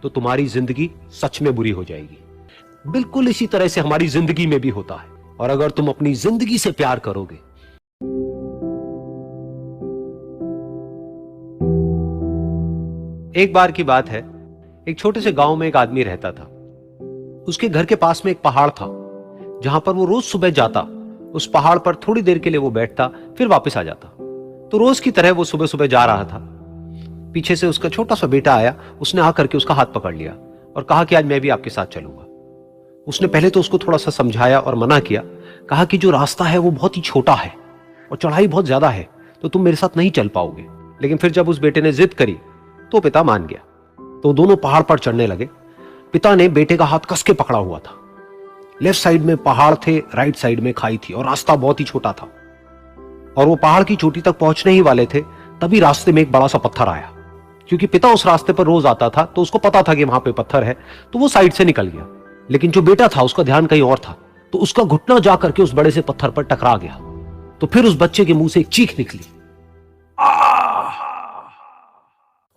तो तुम्हारी जिंदगी सच में बुरी हो जाएगी। बिल्कुल इसी तरह से हमारी जिंदगी में भी होता है। और अगर तुम अपनी जिंदगी से प्यार करोगे, एक बार की बात है, एक छोटे से गांव में एक आदमी रहता था। उसके घर के पास में एक पहाड़ था जहां पर वो रोज सुबह जाता। उस पहाड़ पर थोड़ी देर के लिए वो बैठता, फिर वापस आ जाता। तो रोज की तरह वो सुबह सुबह जा रहा था। पीछे से उसका छोटा सा बेटा आया। उसने आकर के उसका हाथ पकड़ लिया और कहा कि आज मैं भी आपके साथ चलूंगा। उसने पहले तो उसको थोड़ा सा समझाया और मना किया। कहा कि जो रास्ता है वो बहुत ही छोटा है और चढ़ाई बहुत ज्यादा है, तो तुम मेरे साथ नहीं चल पाओगे। लेकिन फिर जब उस बेटे ने जिद करी तो पिता मान गया। तो दोनों पहाड़ पर चढ़ने लगे। पिता ने बेटे का हाथ कस के पकड़ा हुआ था। लेफ्ट साइड में पहाड़ थे, राइट साइड में खाई थी और रास्ता बहुत ही छोटा था। और वो पहाड़ की चोटी तक पहुंचने ही वाले थे, तभी रास्ते में एक बड़ा सा पत्थर आया। क्योंकि पिता उस रास्ते पर रोज आता था तो उसको पता था कि वहां पे पत्थर है, तो वो साइड से निकल गया। लेकिन जो बेटा था उसका ध्यान कहीं और था, तो उसका घुटना जा करके उस बड़े से पत्थर पर टकरा गया। तो फिर उस बच्चे के मुंह से एक चीख निकली,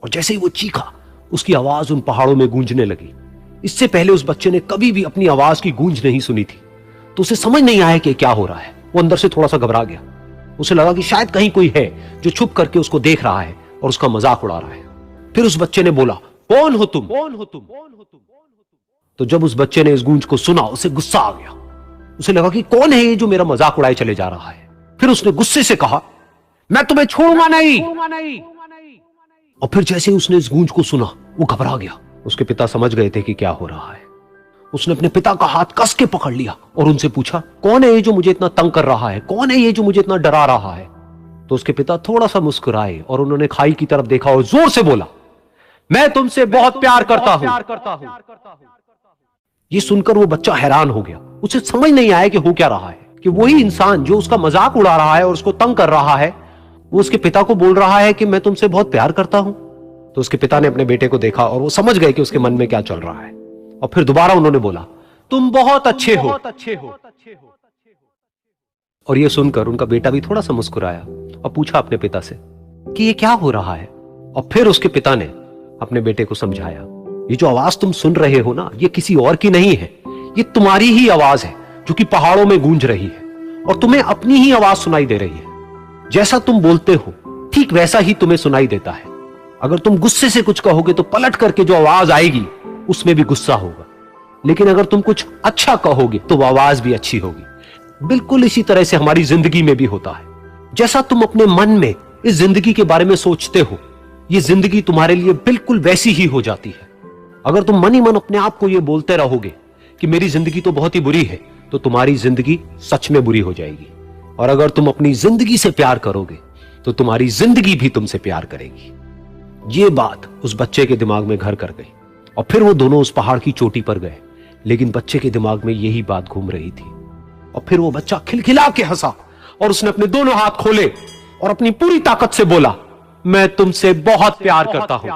और जैसे ही वो चीखा, उसकी आवाज उन पहाड़ों में गूंजने लगी। इससे पहले उस बच्चे ने कभी भी अपनी आवाज की गूंज नहीं सुनी थी, तो उसे समझ नहीं आया कि क्या हो रहा है। वो अंदर से थोड़ा सा घबरा गया। उसे लगा कि शायद कहीं कोई है जो छुप करके उसको देख रहा है और उसका मजाक उड़ा रहा है। फिर उस बच्चे ने बोला, कौन हो तुम? कौन हो तुम? तो जब उस बच्चे ने इस गूंज को सुना, उसे गुस्सा आ गया। उसे लगा कि कौन है ये जो मेरा मजाक उड़ाए चले जा रहा है। फिर उसने गुस्से से कहा, मैं तुम्हें छोड़ूंगा नहीं। और फिर जैसे उसने इस गूंज को सुना, वो घबरा गया। उसके पिता समझ गए थे कि क्या हो रहा है। उसने अपने पिता का हाथ कस के पकड़ लिया और उनसे पूछा, कौन है ये जो मुझे इतना तंग कर रहा है? कौन है ये जो मुझे इतना डरा रहा है? तो उसके पिता थोड़ा सा मुस्कुराए और उन्होंने खाई की तरफ देखा और जोर से बोला, मैं तुमसे बहुत प्यार करता हूं। ये सुनकर वो बच्चा हैरान हो गया। उसे समझ नहीं आया कि हो क्या रहा है, कि वही इंसान जो उसका मजाक उड़ा रहा है और उसको तंग कर रहा है, वो उसके पिता को बोल रहा है कि मैं तुमसे बहुत प्यार करता हूं। तो उसके पिता ने अपने बेटे को देखा और वो समझ गए कि उसके मन में क्या चल रहा है। और फिर दोबारा उन्होंने बोला, तुम बहुत अच्छे हो। और ये सुनकर उनका बेटा भी थोड़ा सा मुस्कुराया और पूछा अपने पिता से कि ये क्या हो रहा है। और फिर उसके पिता ने अपने बेटे को समझाया, ये जो आवाज तुम सुन रहे हो ना, ये किसी और की नहीं है, ये तुम्हारी ही आवाज है जो कि पहाड़ों में गूंज रही है और तुम्हें अपनी ही आवाज सुनाई दे रही है। जैसा तुम बोलते हो ठीक वैसा ही तुम्हें सुनाई देता है। अगर तुम गुस्से से कुछ कहोगे तो पलट करके जो आवाज आएगी उसमें भी गुस्सा होगा, लेकिन अगर तुम कुछ अच्छा कहोगे तो वो आवाज भी अच्छी होगी। बिल्कुल इसी तरह से हमारी जिंदगी में भी होता है। जैसा तुम अपने मन में इस जिंदगी के बारे में सोचते हो, ये जिंदगी तुम्हारे लिए बिल्कुल वैसी ही हो जाती है। अगर तुम मन ही मन अपने आप को ये बोलते रहोगे कि मेरी जिंदगी तो बहुत ही बुरी है, तो तुम्हारी जिंदगी सच में बुरी हो जाएगी। और अगर तुम अपनी जिंदगी से प्यार करोगे तो तुम्हारी जिंदगी भी तुमसे प्यार करेगी। ये बात उस बच्चे के दिमाग में घर कर गई और फिर वो दोनों उस पहाड़ की चोटी पर गए। लेकिन बच्चे के दिमाग में यही बात घूम रही थी। और फिर वो बच्चा खिलखिला के हंसा और उसने अपने दोनों हाथ खोले और अपनी पूरी ताकत से बोला, मैं तुमसे बहुत प्यार करता हूं।